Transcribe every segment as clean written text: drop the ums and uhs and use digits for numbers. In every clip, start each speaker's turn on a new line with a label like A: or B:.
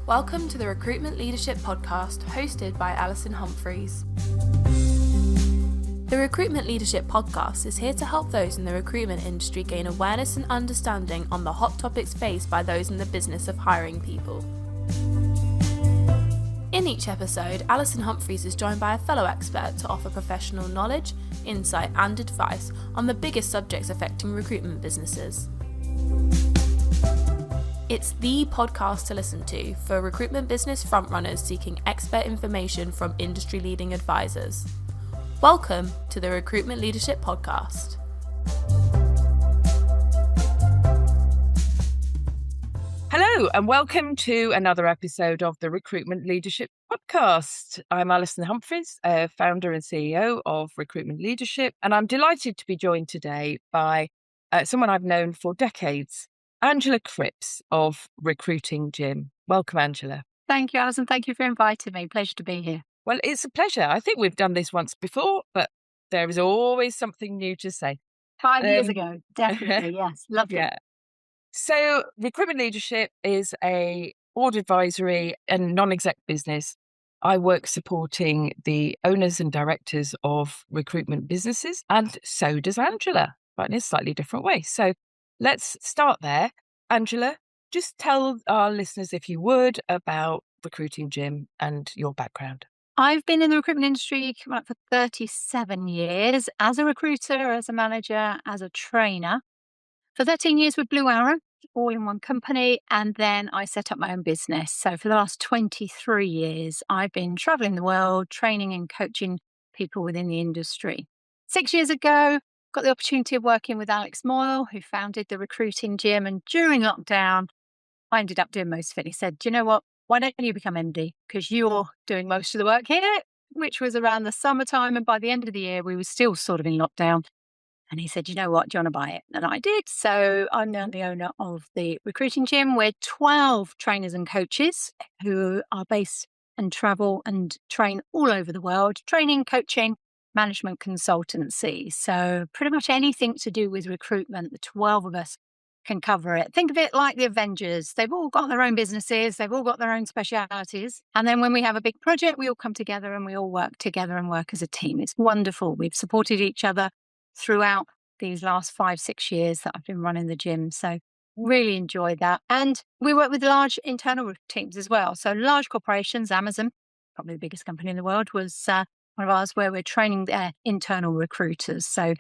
A: Welcome to the Recruitment Leadership Podcast, hosted by Alison Humphries. The Recruitment Leadership Podcast is here to help those in the recruitment industry gain awareness and understanding on the hot topics faced by those in the business of hiring people. In each episode, Alison Humphries is joined by a fellow expert to offer professional knowledge, insight and advice on the biggest subjects affecting recruitment businesses. It's the podcast to listen to for recruitment business frontrunners seeking expert information from industry-leading advisors. Welcome to the Recruitment Leadership Podcast.
B: Hello and welcome to another episode of the Recruitment Leadership Podcast. I'm Alison Humphries, founder and CEO of Recruitment Leadership, and I'm delighted to be joined today by someone I've known for decades, Angela Cripps of Recruiting Gym. Welcome, Angela.
C: Thank you, Alison. Thank you for inviting me. Pleasure to be here.
B: Well, it's a pleasure. I think we've done this once before, but there is always something new to say.
C: 5 years ago, definitely, yes. Lovely.
B: Yeah. So Recruitment Leadership is a board advisory and non-exec business. I work supporting the owners and directors of recruitment businesses, and so does Angela, but in a slightly different way. So let's start there. Angela, just tell our listeners, if you would, about Recruiting Gym and your background.
C: I've been in the recruitment industry coming up for 37 years as a recruiter, as a manager, as a trainer. For 13 years with Blue Arrow, all in one company, and then I set up my own business. So for the last 23 years, I've been traveling the world, training and coaching people within the industry. 6 years ago, got the opportunity of working with Alex Moyle, who founded the Recruiting Gym. And during lockdown, I ended up doing most of it. He said, do you know what? Why don't you become MD? Because you're doing most of the work here, which was around the summertime. And by the end of the year, we were still sort of in lockdown. And he said, you know what? Do you want to buy it? And I did. So I'm now the owner of the Recruiting Gym. We're 12 trainers and coaches who are based and travel and train all over the world, training, coaching, management consultancy. So pretty much anything to do with recruitment, the 12 of us can cover it. Think of it like the Avengers. They've all got their own businesses. They've all got their own specialities. And then when we have a big project, we all come together and we all work together and work as a team. It's wonderful. We've supported each other throughout these last 5-6 years that I've been running the gym. So really enjoyed that. And we work with large internal teams as well. So large corporations, Amazon, probably the biggest company in the world, was one of ours where we're training their internal recruiters. So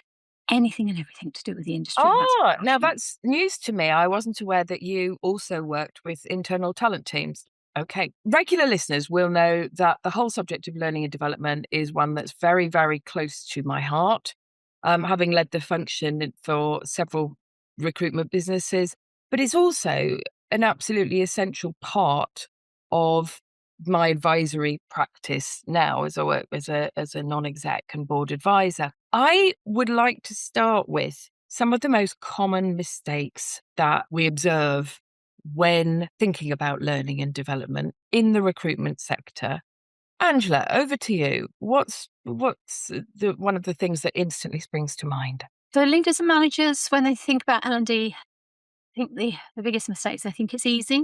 C: anything and everything to do with the industry.
B: Oh, now that's news to me. I wasn't aware that you also worked with internal talent teams. Okay. Regular listeners will know that the whole subject of learning and development is one that's very, very close to my heart. Having led the function for several recruitment businesses, but it's also an absolutely essential part of my advisory practice now as I work as a non-exec and board advisor. I would like to start with some of the most common mistakes that we observe when thinking about learning and development in the recruitment sector. Angela, over to you. What's one of the things that instantly springs to mind?
C: So leaders and managers, when they think about L&D, I think the biggest mistakes, they think it's easy.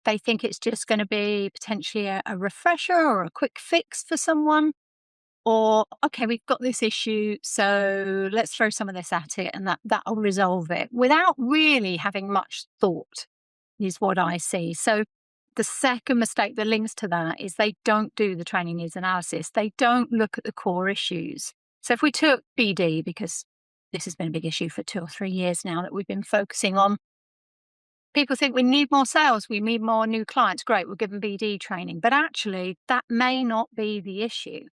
C: They think it's just going to be potentially a refresher or a quick fix for someone. Or, okay, we've got this issue, so let's throw some of this at it and that'll resolve it without really having much thought is what I see. So the second mistake that links to that is they don't do the training needs analysis. They don't look at the core issues. So if we took BD, because this has been a big issue for 2 or 3 years now that we've been focusing on, people think we need more sales, we need more new clients. Great, we'll give them BD training. But actually, that may not be the issue.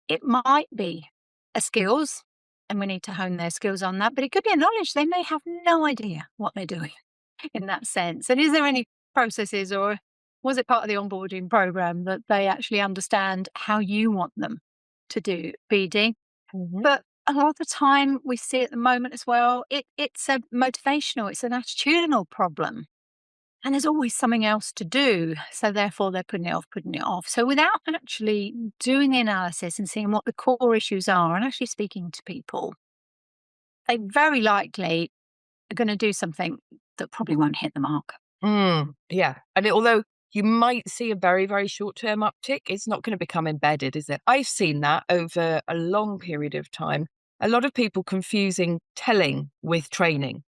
C: It might be a skills, and we need to hone their skills on that. But it could be a knowledge. They may have no idea what they're doing in that sense. And is there any processes, or was it part of the onboarding program that they actually understand how you want them to do BD? Mm-hmm. But a lot of the time we see at the moment as well, it's a motivational, it's an attitudinal problem. And there's always something else to do. So therefore they're putting it off. So without actually doing the analysis and seeing what the core issues are and actually speaking to people, they very likely are going to do something that probably won't hit the mark.
B: Yeah. And although you might see a very, very short-term uptick, it's not going to become embedded, is it? I've seen that over a long period of time. A lot of people confusing telling with training.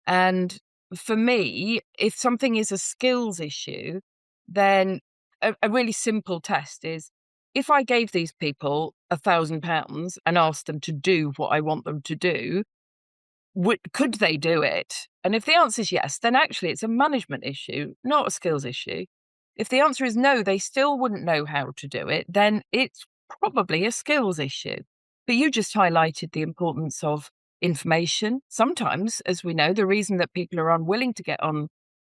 B: And for me, if something is a skills issue, then a really simple test is, if I gave these people £1,000 and asked them to do what I want them to do, could they do it? And if the answer is yes, then actually it's a management issue, not a skills issue. If the answer is no, they still wouldn't know how to do it, then it's probably a skills issue. But you just highlighted the importance of information. Sometimes, as we know, the reason that people are unwilling to get on,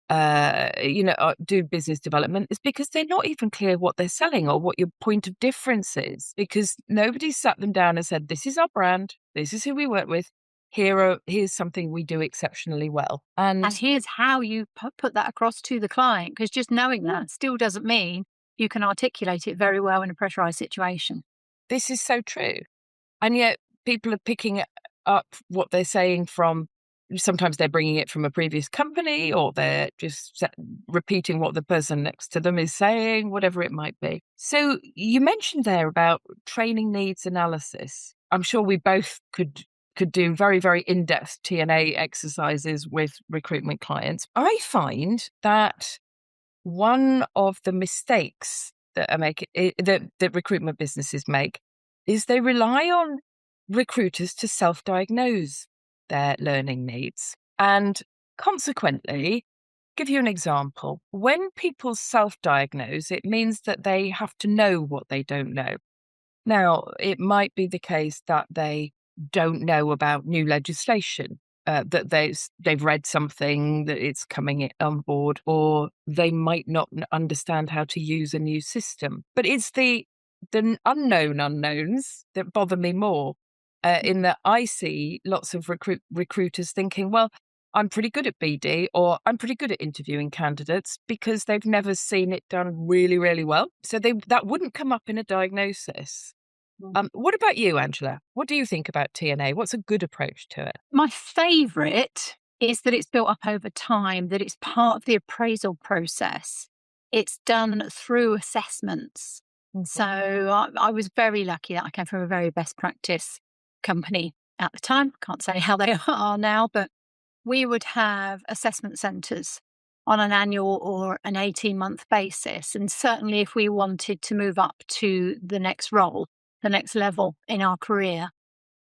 B: do business development is because they're not even clear what they're selling or what your point of difference is, because nobody's sat them down and said, this is our brand, this is who we work with. Here's something we do exceptionally well.
C: And here's how you put that across to the client, because just knowing that still doesn't mean you can articulate it very well in a pressurized situation.
B: This is so true. And yet people are picking up what they're saying from, sometimes they're bringing it from a previous company, or they're just repeating what the person next to them is saying, whatever it might be. So you mentioned there about training needs analysis. I'm sure we both could do very, very in-depth T&A exercises with recruitment clients. I find that one of the mistakes that that recruitment businesses make is they rely on recruiters to self-diagnose their learning needs. And consequently, give you an example. When people self-diagnose, it means that they have to know what they don't know. Now, it might be the case that they don't know about new legislation, that they've read something that it's coming on board, or they might not understand how to use a new system. But it's the unknown unknowns that bother me more, in that I see lots of recruiters thinking, well, I'm pretty good at BD, or I'm pretty good at interviewing candidates, because they've never seen it done really, really well. So that wouldn't come up in a diagnosis. What about you, Angela? What do you think about T&A? What's a good approach to it?
C: My favourite is that it's built up over time, that it's part of the appraisal process. It's done through assessments. So I was very lucky that I came from a very best practice company at the time. Can't say how they are now, but we would have assessment centres on an annual or an 18-month basis. And certainly if we wanted to move up to the next role, the next level in our career.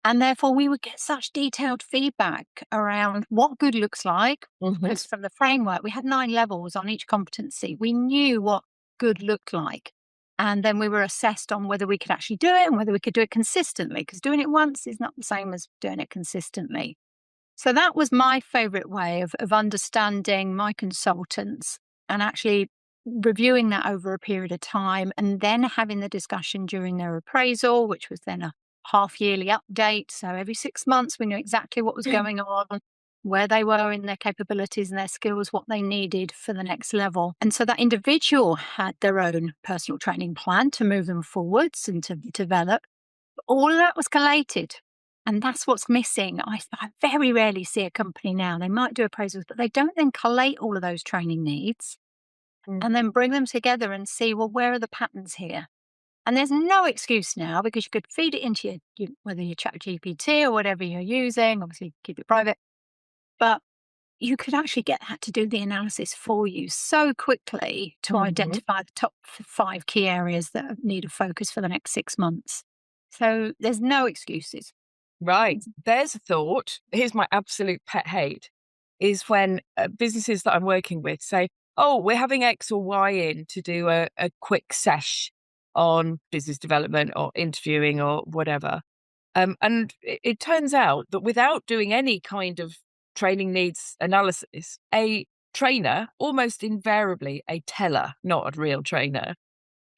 C: And therefore we would get such detailed feedback around what good looks like. Because from the framework, we had 9 levels on each competency. We knew what good looked like. And then we were assessed on whether we could actually do it and whether we could do it consistently, because doing it once is not the same as doing it consistently. So that was my favourite way of understanding my consultants and actually reviewing that over a period of time, and then having the discussion during their appraisal, which was then a half-yearly update. So every 6 months, we knew exactly what was going on, where they were in their capabilities and their skills, what they needed for the next level. And so that individual had their own personal training plan to move them forwards and to develop. But all of that was collated. And that's what's missing. I very rarely see a company now. They might do appraisals, but they don't then collate all of those training needs and then bring them together and see, well, where are the patterns here? And there's no excuse now, because you could feed it into whether your ChatGPT or whatever you're using, obviously keep it private, but you could actually get that to do the analysis for you so quickly to identify the top 5 key areas that need a focus for the next 6 months. So there's no excuses.
B: Right. There's a thought. Here's my absolute pet hate, is when businesses that I'm working with say, oh, we're having X or Y in to do a quick sesh on business development or interviewing or whatever. And it turns out that without doing any kind of training needs analysis, a trainer, almost invariably a teller, not a real trainer,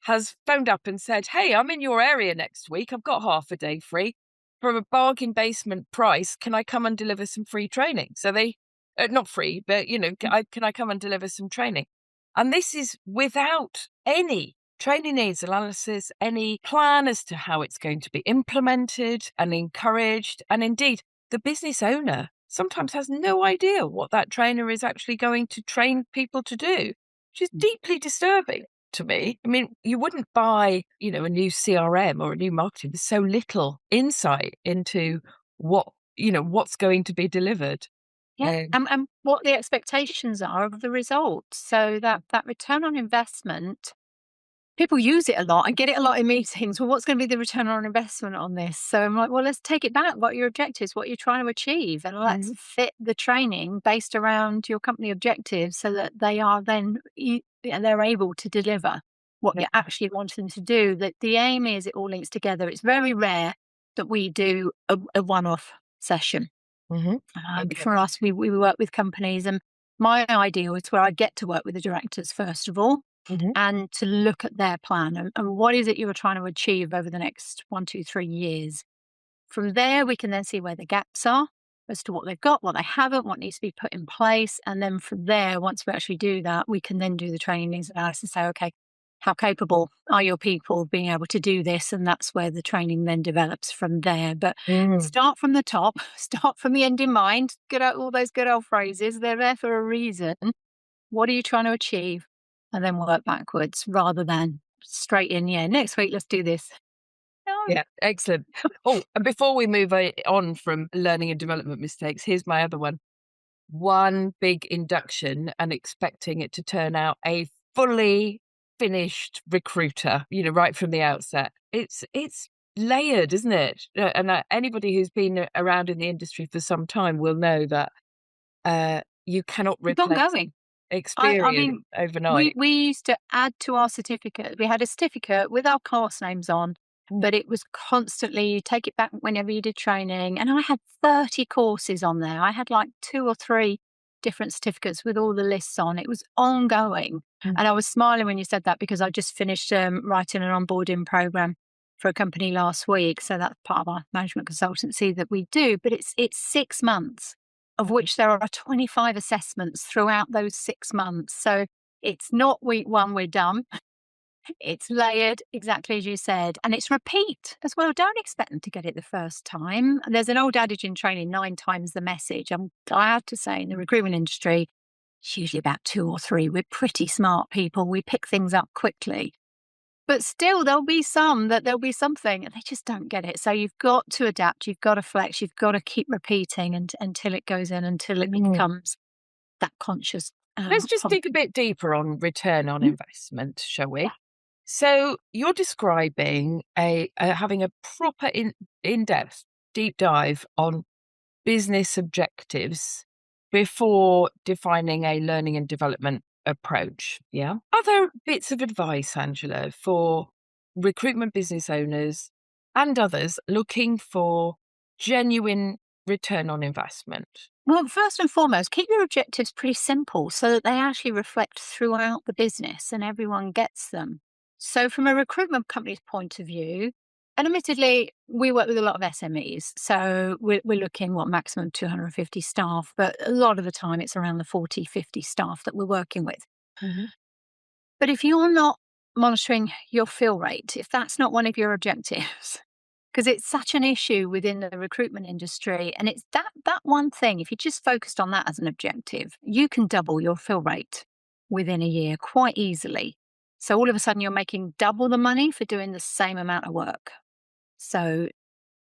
B: has phoned up and said, hey, I'm in your area next week. I've got half a day free. For a bargain basement price, can I come and deliver some free training? So they, not free, but, can I come and deliver some training? And this is without any training needs analysis, any plan as to how it's going to be implemented and encouraged. And indeed, the business owner sometimes has no idea what that trainer is actually going to train people to do, which is deeply disturbing to me. I mean, you wouldn't buy, a new CRM or a new marketing with so little insight into what's going to be delivered.
C: Yeah, and what the expectations are of the results. So that return on investment, people use it a lot. I get it a lot in meetings. Well, what's going to be the return on investment on this? So I'm like, well, let's take it back. What are your objectives? What you're trying to achieve? And let's fit the training based around your company objectives so that they are then, they're able to deliver what you actually want them to do. That the aim is it all links together. It's very rare that we do a one-off session. For us, we work with companies, and my ideal is where I get to work with the directors first of all, and to look at their plan and what is it you are trying to achieve over the next 1, 2, 3 years. From there, we can then see where the gaps are as to what they've got, what they haven't, what needs to be put in place. And then from there, once we actually do that, we can then do the training needs analysis and say, okay, how capable are your people of being able to do this? And that's where the training then develops from there. But start from the top, start from the end in mind, get out all those good old phrases. They're there for a reason. What are you trying to achieve? And then work backwards rather than straight in, next week, let's do this.
B: Yeah, excellent. Oh, and before we move on from learning and development mistakes, here's my other one. One big induction and expecting it to turn out a fully finished recruiter, right from the outset. It's layered, isn't it? And anybody who's been around in the industry for some time will know that you cannot replace experience overnight.
C: We used to add to our certificate. We had a certificate with our course names on, but it was constantly, you take it back whenever you did training. And I had 30 courses on there. I had like 2 or 3 different certificates with all the lists on. It was ongoing. And I was smiling when you said that because I just finished writing an onboarding program for a company last week. So that's part of our management consultancy that we do. But it's 6 months, of which there are 25 assessments throughout those 6 months. So it's not week 1, we're done. It's layered, exactly as you said, and it's repeat as well. Don't expect them to get it the first time. And there's an old adage in training, 9 times the message. I have to say, in the recruitment industry, it's usually about 2 or 3. We're pretty smart people. We pick things up quickly. But still, there'll be something, and they just don't get it. So you've got to adapt, you've got to flex, you've got to keep repeating until it goes in, until it becomes that conscious.
B: Let's just dig a bit deeper on return on investment, shall we? Yeah. So you're describing having a proper in-depth deep dive on business objectives before defining a learning and development approach. Yeah. Are there bits of advice, Angela, for recruitment business owners and others looking for genuine return on investment?
C: Well, first and foremost, keep your objectives pretty simple so that they actually reflect throughout the business and everyone gets them. So from a recruitment company's point of view, and admittedly, we work with a lot of SMEs. So we're looking, maximum 250 staff, but a lot of the time it's around the 40, 50 staff that we're working with. But if you're not monitoring your fill rate, if that's not one of your objectives, because it's such an issue within the recruitment industry, and it's that one thing, if you just focused on that as an objective, you can double your fill rate within a year quite easily. So all of a sudden you're making double the money for doing the same amount of work. So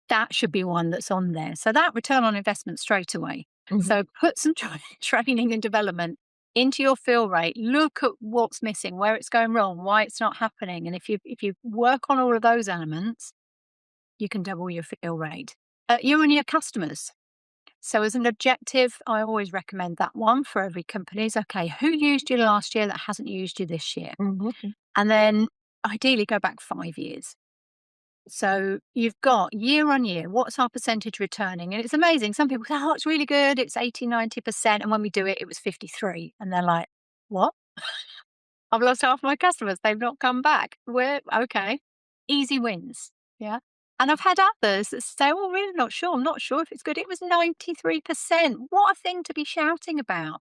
C: that should be one that's on there. So that return on investment straight away. So put some training and development into your fill rate. Look at what's missing, where it's going wrong, why it's not happening. And if you work on all of those elements, you can double your fill rate. You and your customers. So as an objective, I always recommend that one for every company is, okay, who used you last year that hasn't used you this year? And then ideally go back 5 years. So you've got year on year, what's our percentage returning? And it's amazing. Some people say, oh, it's really good. It's 80, 90%. And when we do it, it was 53. And they're like, what? I've lost half my customers. They've not come back. We're okay. Easy wins. Yeah. And I've had others that say, well, really not sure. I'm not sure if it's good. It was 93%. What a thing to be shouting about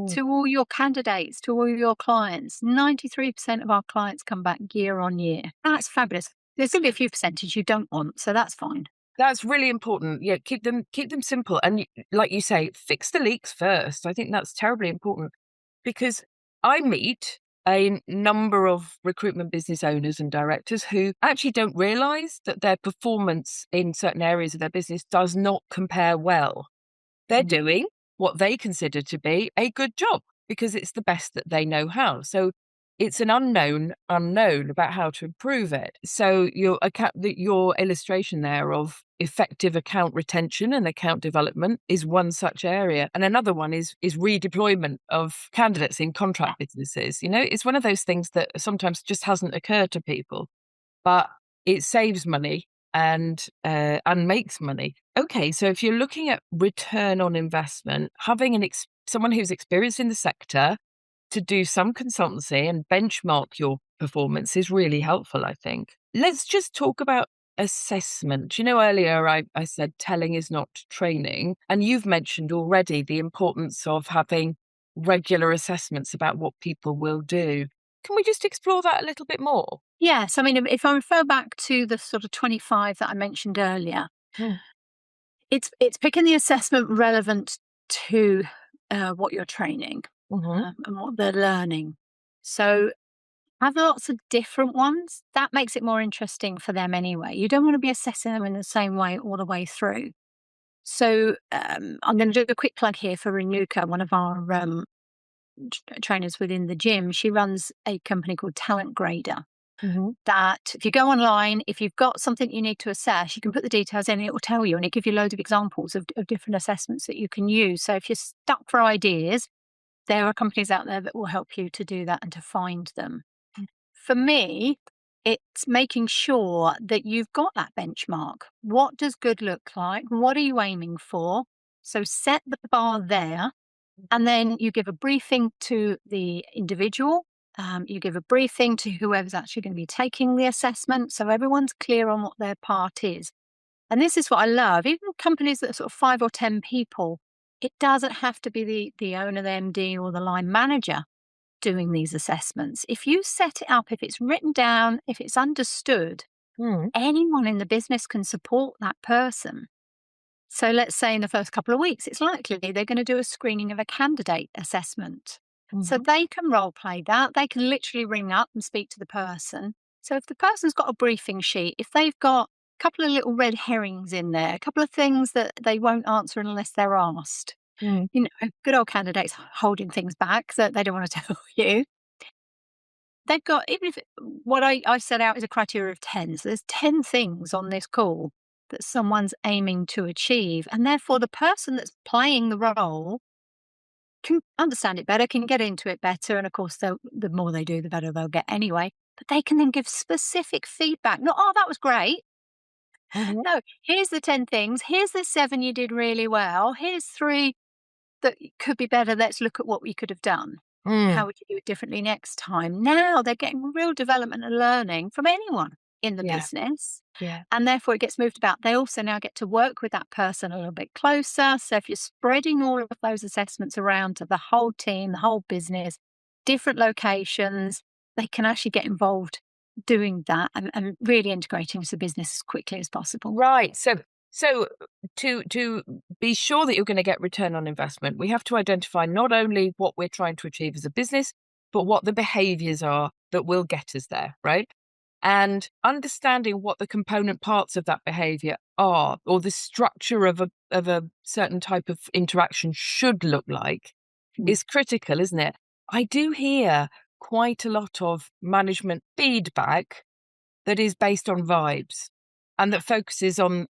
C: to all your candidates, to all your clients. 93% of our clients come back year on year. That's fabulous. There's going to be a few percentage you don't want, so that's fine.
B: That's really important. Yeah, keep them simple. And like you say, fix the leaks first. I think that's terribly important because I meet a number of recruitment business owners and directors who actually don't realize that their performance in certain areas of their business does not compare well. They're doing what they consider to be a good job because it's the best that they know how. So it's an unknown about how to improve it. So your illustration there of effective account retention and account development is one such area. And another one is redeployment of candidates in contract businesses. You know, it's one of those things that sometimes just hasn't occurred to people, but it saves money and makes money. Okay, so if you're looking at return on investment, having someone who's experienced in the sector to do some consultancy and benchmark your performance is really helpful, I think. Let's just talk about assessment. You know, earlier I said telling is not training, and you've mentioned already the importance of having regular assessments about what people will do. Can we just explore that a little bit more?
C: Yes. I mean, if I refer back to the sort of 25 that I mentioned earlier, it's picking the assessment relevant to what you're training and what they're learning. So have lots of different ones. That makes it more interesting for them anyway. You don't want to be assessing them in the same way all the way through. So I'm going to do a quick plug here for Renuka, one of our trainers within the gym. She runs a company called Talent Grader. That if you go online, if you've got something you need to assess, you can put the details in and it will tell you, and it gives you loads of examples of different assessments that you can use. So if you're stuck for ideas, there are companies out there that will help you to do that and to find them. For me, it's making sure that you've got that benchmark. What does good look like? What are you aiming for? So set the bar there, and then you give a briefing to the individual. You give a briefing to whoever's actually going to be taking the assessment, so everyone's clear on what their part is. And this is what I love. Even companies that are sort of 5 or 10 people, it doesn't have to be the owner, the MD, or the line manager doing these assessments. If you set it up, if it's written down, if it's understood, anyone in the business can support that person. So let's say in the first couple of weeks, it's likely they're going to do a screening of a candidate assessment. So they can role play that. They can literally ring up and speak to the person. So if the person's got a briefing sheet, if they've got a couple of little red herrings in there, a couple of things that they won't answer unless they're asked, you know, good old candidates holding things back that they don't want to tell you. They've got, even if what I set out is a criteria of 10. So there's 10 things on this call that someone's aiming to achieve. And therefore, the person that's playing the role can understand it better, can get into it better. And of course, the more they do, the better they'll get anyway. But they can then give specific feedback. Not, oh, that was great. No, here's the 10 things. Here's the 7 you did really well. Here's 3 that could be better. Let's look at what we could have done. How would you do it differently next time? Now they're getting real development and learning from anyone in the business. And therefore it gets moved about. They also now get to work with that person a little bit closer. So if you're spreading all of those assessments around to the whole team, the whole business, different locations, they can actually get involved doing that and really integrating into the business as quickly as possible.
B: Right. So to be sure that you're going to get return on investment, we have to identify not only what we're trying to achieve as a business, but what the behaviors are that will get us there, right? And understanding what the component parts of that behavior are, or the structure of a certain type of interaction should look like, is critical, isn't it? I do hear quite a lot of management feedback that is based on vibes and that focuses on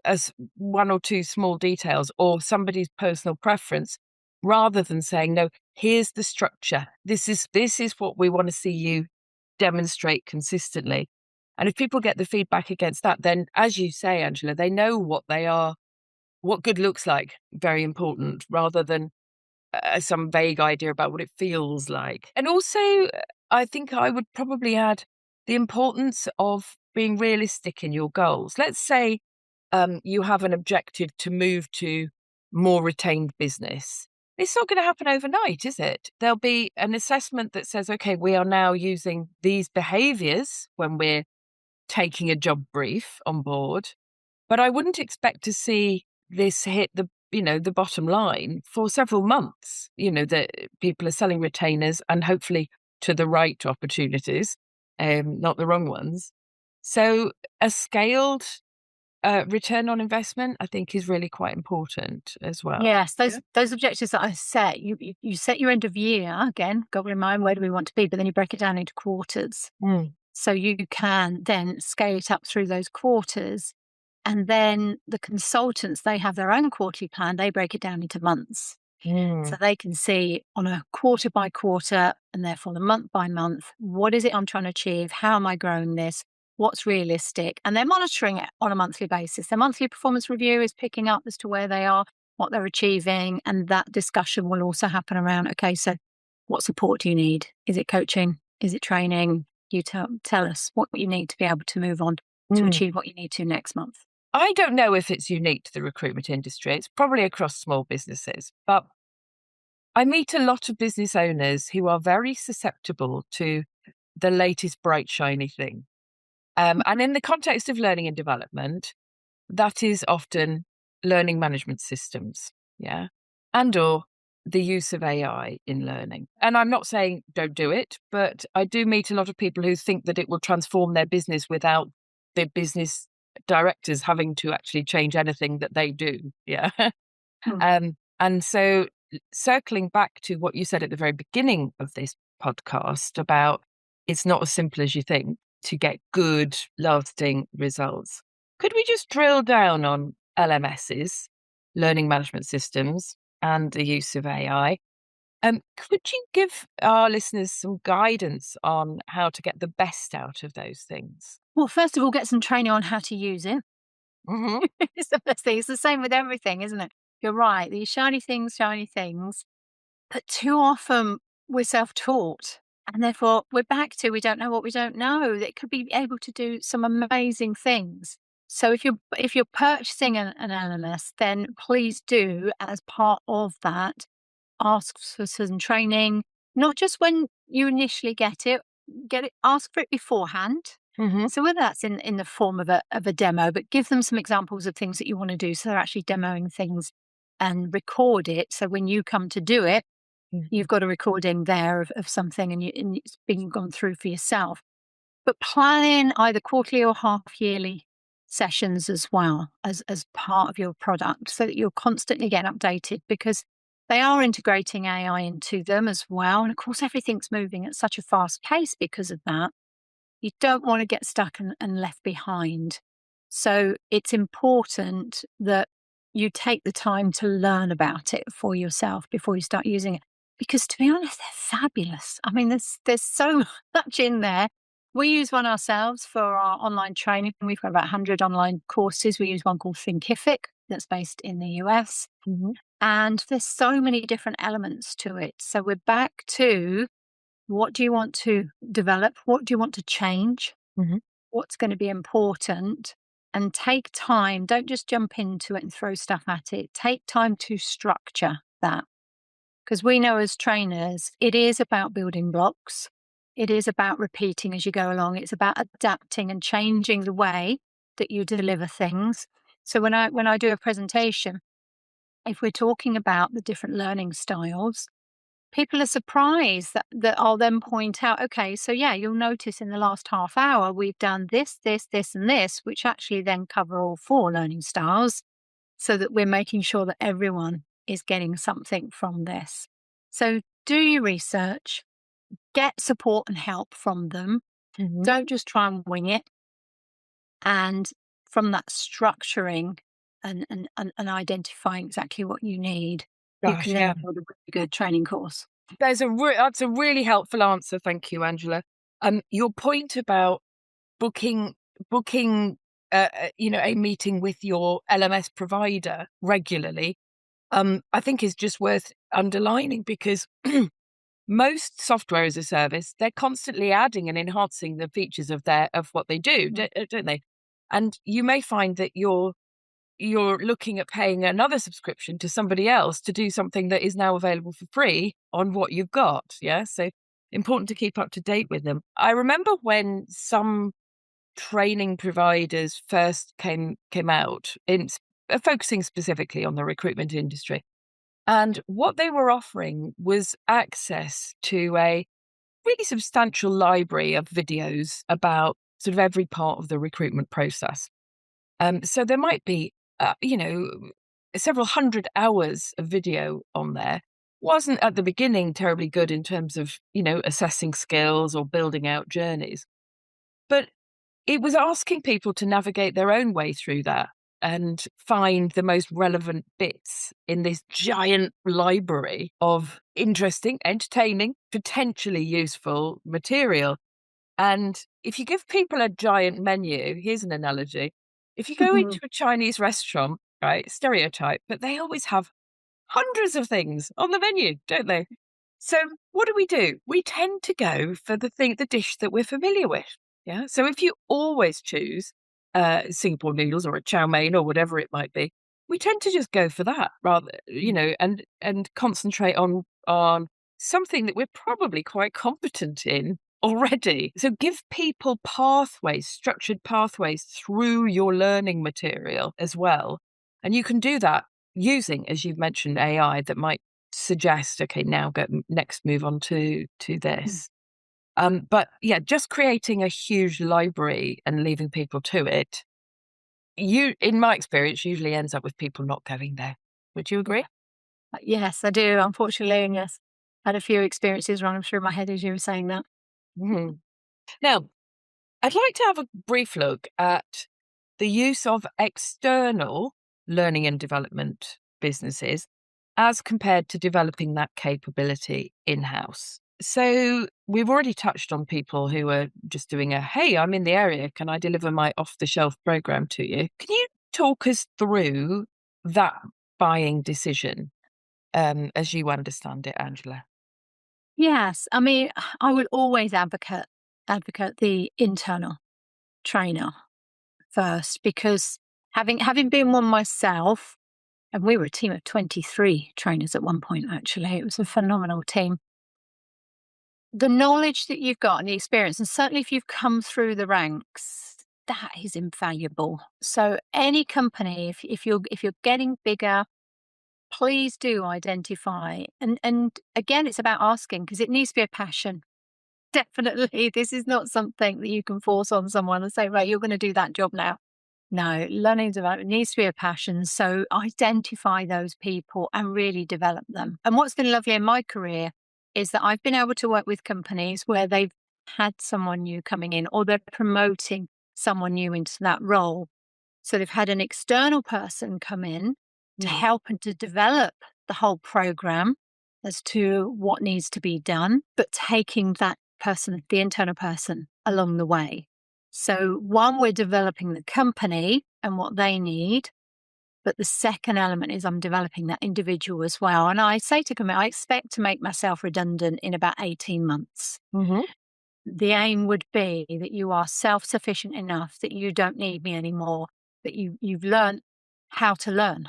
B: as 1 or 2 small details or somebody's personal preference, rather than saying, no, here's the structure. This is what we want to see you demonstrate consistently. And if people get the feedback against that, then as you say, Angela, they know what good looks like. Very important, rather than some vague idea about what it feels like. And also, I think I would probably add the importance of being realistic in your goals. Let's say you have an objective to move to more retained business. It's not going to happen overnight, is it? There'll be an assessment that says, okay, we are now using these behaviors when we're taking a job brief on board. But I wouldn't expect to see this hit the bottom line for several months. That people are selling retainers and hopefully to the right opportunities, not the wrong ones. So a scaled return on investment, I think, is really quite important as well.
C: Yes, those objectives that I set, you set your end of year, again, got in mind where do we want to be, but then you break it down into quarters. So you can then scale it up through those quarters. And then the consultants, they have their own quarterly plan. They break it down into months. So they can see on a quarter by quarter and therefore the month by month, what is it I'm trying to achieve? How am I growing this? What's realistic? And they're monitoring it on a monthly basis. Their monthly performance review is picking up as to where they are, what they're achieving. And that discussion will also happen around, okay, so what support do you need? Is it coaching? Is it training? You tell us what you need to be able to move on to achieve what you need to next month.
B: I don't know if it's unique to the recruitment industry. It's probably across small businesses, but I meet a lot of business owners who are very susceptible to the latest bright, shiny thing. And in the context of learning and development, that is often learning management systems, and or the use of AI in learning. And I'm not saying don't do it, but I do meet a lot of people who think that it will transform their business without the business directors having to actually change anything that they do. And so circling back to what you said at the very beginning of this podcast about it's not as simple as you think to get good, lasting results. Could we just drill down on LMSs, learning management systems, and the use of AI? Could you give our listeners some guidance on how to get the best out of those things?
C: Well, first of all, get some training on how to use it. It's the first thing. It's the same with everything, isn't it? You're right. These shiny things. But too often we're self-taught. And therefore, we're back to we don't know what we don't know. That could be able to do some amazing things. So if you're purchasing an LMS, then please do, as part of that, ask for some training. Not just when you initially get it. Ask for it beforehand. So whether that's in the form of a demo, but give them some examples of things that you want to do. So they're actually demoing things and record it. So when you come to do it, you've got a recording there of something and it's been gone through for yourself. But plan in either quarterly or half yearly sessions as well as part of your product so that you're constantly getting updated, because they are integrating AI into them as well. And of course, everything's moving at such a fast pace because of that. You don't want to get stuck and left behind. So it's important that you take the time to learn about it for yourself before you start using it. Because to be honest, they're fabulous. I mean, there's so much in there. We use one ourselves for our online training. We've got about 100 online courses. We use one called Thinkific that's based in the US. And there's so many different elements to it. So we're back to what do you want to develop? What do you want to change? What's going to be important? And take time. Don't just jump into it and throw stuff at it. Take time to structure that. Because we know as trainers, it is about building blocks. It is about repeating as you go along. It's about adapting and changing the way that you deliver things. So when I do a presentation, if we're talking about the different learning styles, people are surprised that I'll then point out, okay, so you'll notice in the last half hour, we've done this, this, this, and this, which actually then cover all 4 learning styles so that we're making sure that everyone is getting something from this. So do your research, get support and help from them. Don't just try and wing it. And from that structuring and identifying exactly what you need, you can then build a really good training course.
B: That's a really helpful answer. Thank you, Angela. Your point about booking a meeting with your LMS provider regularly, I think is just worth underlining, because most software as a service, they're constantly adding and enhancing the features of what they do, don't they? And you may find that you're looking at paying another subscription to somebody else to do something that is now available for free on what you've got. Yeah. So important to keep up to date with them. I remember when some training providers first came out, in focusing specifically on the recruitment industry. And what they were offering was access to a really substantial library of videos about sort of every part of the recruitment process. So there might be, several hundred hours of video on there. Wasn't at the beginning terribly good in terms of, assessing skills or building out journeys. But it was asking people to navigate their own way through that and find the most relevant bits in this giant library of interesting, entertaining, potentially useful material. And if you give people a giant menu, here's an analogy. If you go into a Chinese restaurant, right, stereotype, but they always have hundreds of things on the menu, don't they? So what do? We tend to go for the dish that we're familiar with. Yeah. So if you always choose Singapore noodles or a chow mein or whatever it might be, we tend to just go for that rather, and concentrate on something that we're probably quite competent in already. So give people pathways, structured pathways through your learning material as well. And you can do that using, as you've mentioned, AI that might suggest, okay, now next move on to this. But yeah, just creating a huge library and leaving people to it, in my experience, usually ends up with people not going there. Would you agree?
C: Yes, I do. Unfortunately, and yes, had a few experiences running through my head as you were saying that.
B: Mm-hmm. Now, I'd like to have a brief look at the use of external learning and development businesses as compared to developing that capability in-house. So we've already touched on people who are just doing hey, I'm in the area, can I deliver my off-the-shelf program to you? Can you talk us through that buying decision as you understand it, Angela?
C: Yes, I mean, I would always advocate the internal trainer first, because having been one myself, and we were a team of 23 trainers at one point, actually. It was a phenomenal team. The knowledge that you've got and the experience, and certainly if you've come through the ranks, that is invaluable. So any company, if you're getting bigger, please do identify. And again, it's about asking, because it needs to be a passion. Definitely. This is not something that you can force on someone and say, right, you're going to do that job now. No, learning and development needs to be a passion. So identify those people and really develop them. And what's been lovely in my career is that I've been able to work with companies where they've had someone new coming in, or they're promoting someone new into that role. So they've had an external person come in to help and to develop the whole program as to what needs to be done, but taking that person, the internal person, along the way. So one, we're developing the company and what they need. But the second element is I'm developing that individual as well. And I say to commit, I expect to make myself redundant in about 18 months.
B: Mm-hmm.
C: The aim would be that you are self-sufficient enough that you don't need me anymore, that you've learned how to learn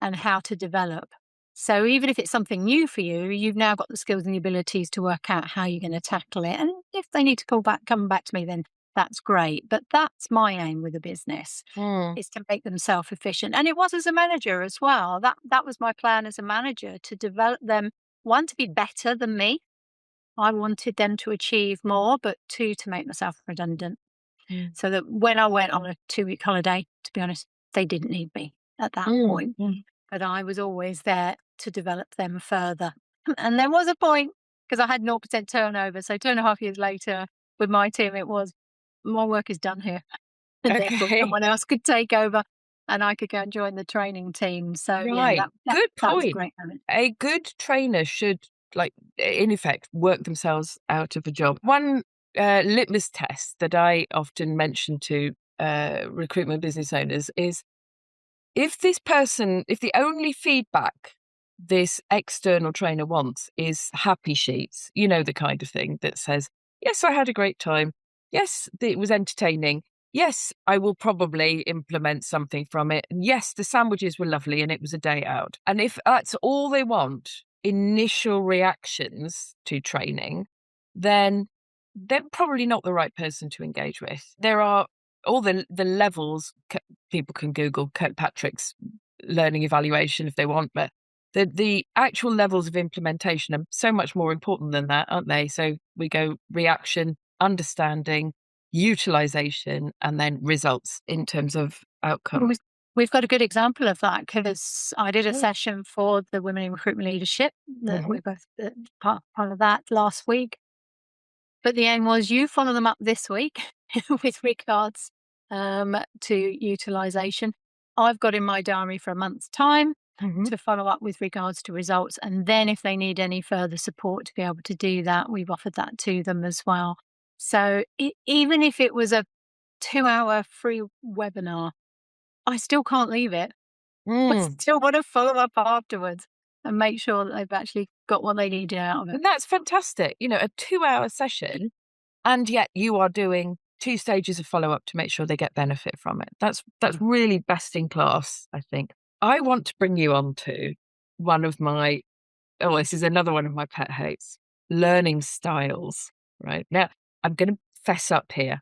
C: and how to develop. So even if it's something new for you, you've now got the skills and the abilities to work out how you're going to tackle it. And if they need to come back to me, then that's great. But that's my aim with a business, is to make them self-efficient. And it was as a manager as well. That was my plan as a manager, to develop them, one, to be better than me. I wanted them to achieve more, but two, to make myself redundant. So that when I went on a 2-week holiday, to be honest, they didn't need me at that point. But I was always there to develop them further. And there was a point, because I had 0% turnover. So 2.5 years later with my team, it was, my work is done here. And therefore someone else could take over and I could go and join the training team. So
B: right. Good point.
C: That was a great moment.
B: A good trainer should, in effect, work themselves out of a job. One litmus test that I often mention to recruitment business owners is, if the only feedback this external trainer wants is happy sheets, the kind of thing that says, yes, I had a great time. Yes, it was entertaining. Yes, I will probably implement something from it. And yes, the sandwiches were lovely and it was a day out. And if that's all they want, initial reactions to training, then they're probably not the right person to engage with. There are all the levels. People can Google Kirkpatrick's learning evaluation if they want, but the actual levels of implementation are so much more important than that, aren't they? So we go reaction, understanding, utilization, and then results in terms of outcomes.
C: We've got a good example of that because I did a session for the Women in Recruitment Leadership. We're both part of that last week. But the aim was you follow them up this week with regards to utilisation. I've got in my diary for a month's time to follow up with regards to results. And then if they need any further support to be able to do that, we've offered that to them as well. So even if it was a 2-hour free webinar, I still can't leave it. I still want to follow up afterwards and make sure that they've actually got what they need out of it.
B: And that's fantastic. You know, a 2-hour session, and yet you are doing 2 stages of follow-up to make sure they get benefit from it. That's really best in class, I think. I want to bring you on to one of my, this is another one of my pet hates, learning styles, right? Now, I'm going to fess up here.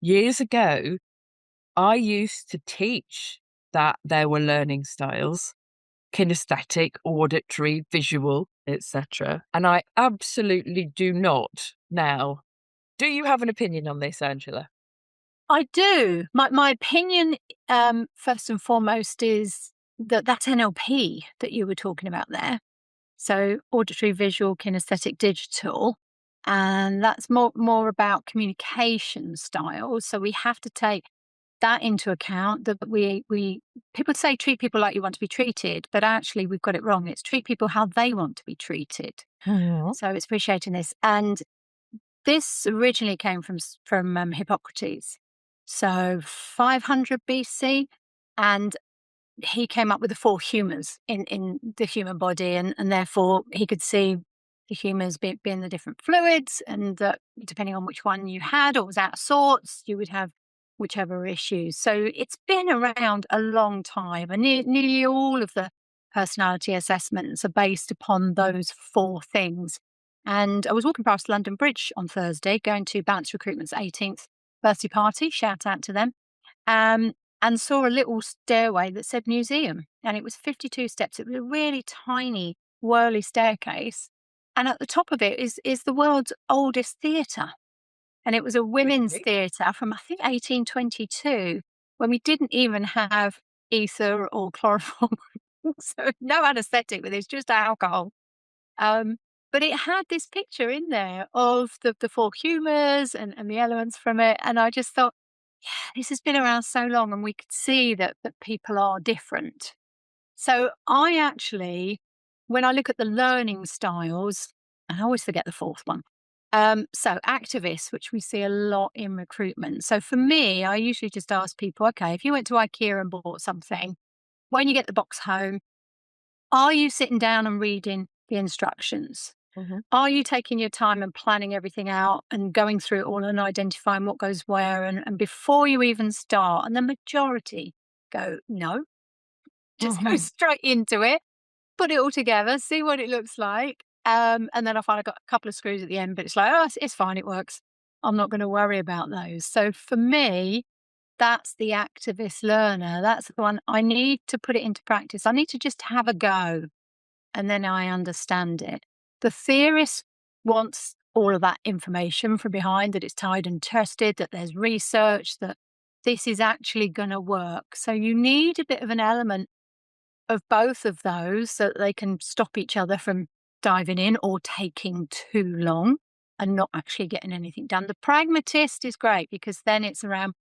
B: Years ago, I used to teach that there were learning styles, kinesthetic, auditory, visual, etc. And I absolutely do not now. Do you have an opinion on this, Angela?
C: I do. My opinion, first and foremost, is that's NLP that you were talking about there. So auditory, visual, kinesthetic, digital. And that's more about communication styles. So we have to take that into account, that people say treat people like you want to be treated, but actually we've got it wrong. It's treat people how they want to be treated. So it's appreciating this. And this originally came from Hippocrates. So 500 BC, and he came up with the 4 humours in the human body, and therefore he could see the humours being the different fluids, and that depending on which one you had or was out of sorts, you would have whichever issues. So it's been around a long time, and nearly all of the personality assessments are based upon those 4 things. And I was walking past London Bridge on Thursday, going to Balance Recruitment's 18th birthday party, shout out to them, and saw a little stairway that said museum, and it was 52 steps. It was a really tiny, whirly staircase, and at the top of it is the world's oldest theatre. And it was a women's theatre from, I think, 1822, when we didn't even have ether or chloroform. So no anaesthetic with this, just alcohol. But it had this picture in there of the 4 humours and the elements from it. And I just thought, yeah, this has been around so long, and we could see that people are different. So I actually, when I look at the learning styles, and I always forget the 4th one. So activists, which we see a lot in recruitment. So for me, I usually just ask people, okay, if you went to IKEA and bought something, when you get the box home, are you sitting down and reading the instructions? Are you taking your time and planning everything out and going through it all and identifying what goes where? And before you even start, and the majority go, no, just go straight into it, put it all together, see what it looks like. And then I find I've got a couple of screws at the end, but it's like, oh, it's fine, it works. I'm not going to worry about those. So for me, that's the activist learner. That's the one I need to put it into practice. I need to just have a go, and then I understand it. The theorist wants all of that information from behind, that it's tried and tested, that there's research, that this is actually going to work. So you need a bit of an element of both of those so that they can stop each other from diving in or taking too long and not actually getting anything done. The pragmatist is great, because then it's around,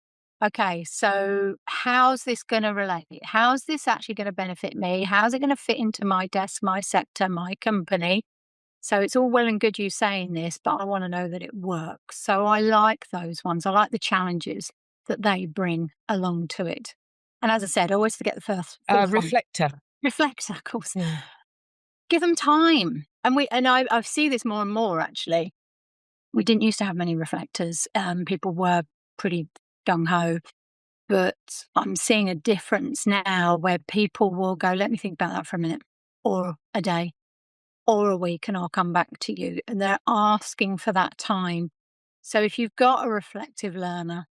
C: okay, so how's this going to relate? How's this actually going to benefit me? How's it going to fit into my desk, my sector, my company? So it's all well and good you saying this, but I want to know that it works. So I like those ones. I like the challenges that they bring along to it. And as I said, I always forget the first
B: reflector.
C: Reflector, of course. Yeah. Give them time. And I see this more and more, actually. We didn't used to have many reflectors. People were pretty gung-ho. But I'm seeing a difference now where people will go, let me think about that for a minute, or a day, or a week, and I'll come back to you. And they're asking for that time So if you've got a reflective learner,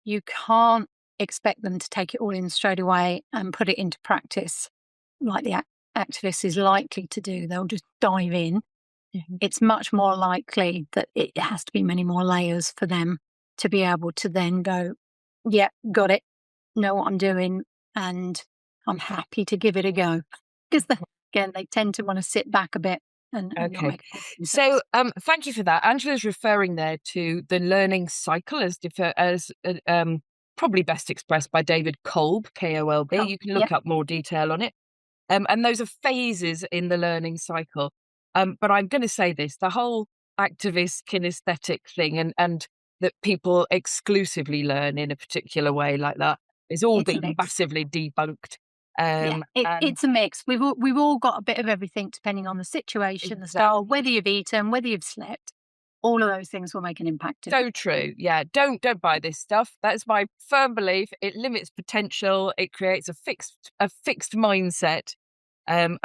C: you can't expect them to take it all in straight away and put it into practice like the activist is likely to do. They'll just dive in.
B: Mhm.
C: It's much more likely that it has to be many more layers for them to be able to then go, yeah, got it, know what I'm doing, and I'm happy to give it a go. Because again, they tend to want to sit back a bit and not
B: Okay.
C: make
B: So thank you for that. Angela's referring there to the learning cycle as probably best expressed by David Kolb, Kolb. You can look up more detail on it. And those are phases in the learning cycle. But I'm going to say this, the whole activist kinesthetic thing and that people exclusively learn in a particular way like that is all being massively debunked.
C: It's a mix. We've all got a bit of everything depending on the situation, the style, whether you've eaten, whether you've slept. All of those things will make an impact.
B: So true. Yeah. Don't buy this stuff. That's my firm belief. It limits potential. It creates a fixed mindset. And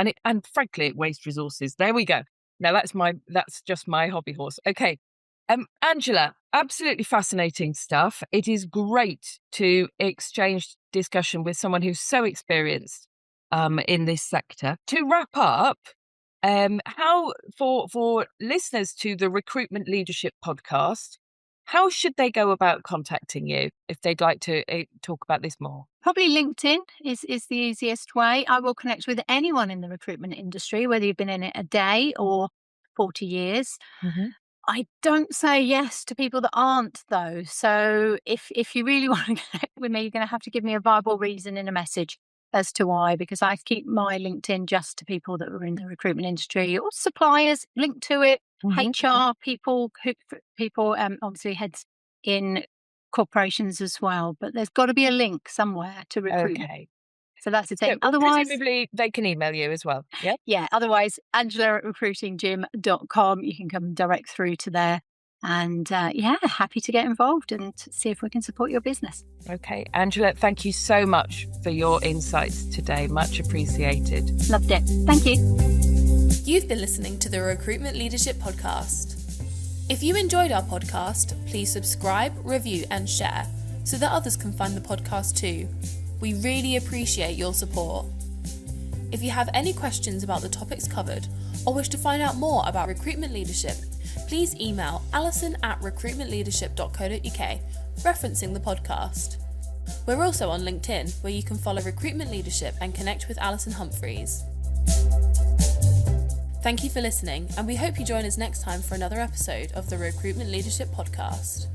B: frankly, it wastes resources. There we go. Now that's just my hobby horse. Okay. Angela, absolutely fascinating stuff. It is great to exchange discussion with someone who's so experienced in this sector. To wrap up, how for listeners to the Recruitment Leadership Podcast, how should they go about contacting you if they'd like to talk about this more?
C: Probably LinkedIn is the easiest way. I will connect with anyone in the recruitment industry, whether you've been in it a day or 40 years.
B: Mm-hmm.
C: I don't say yes to people that aren't, though. So if you really want to connect with me, you're going to have to give me a viable reason in a message as to why, because I keep my LinkedIn just to people that are in the recruitment industry or suppliers linked to it, HR people, obviously heads in corporations as well. But there's got to be a link somewhere to recruitment.
B: Okay.
C: So that's the thing.
B: So,
C: otherwise,
B: presumably they can email you as well. Yeah.
C: Yeah. Otherwise, Angela@recruitinggym.com. You can come direct through to there. And happy to get involved and see if we can support your business.
B: Okay. Angela, thank you so much for your insights today. Much appreciated.
C: Loved it. Thank you.
A: You've been listening to the Recruitment Leadership Podcast. If you enjoyed our podcast, please subscribe, review and share so that others can find the podcast too. We really appreciate your support. If you have any questions about the topics covered or wish to find out more about recruitment leadership, please email alison@recruitmentleadership.co.uk, referencing the podcast. We're also on LinkedIn, where you can follow Recruitment Leadership and connect with Alison Humphries. Thank you for listening, and we hope you join us next time for another episode of the Recruitment Leadership Podcast.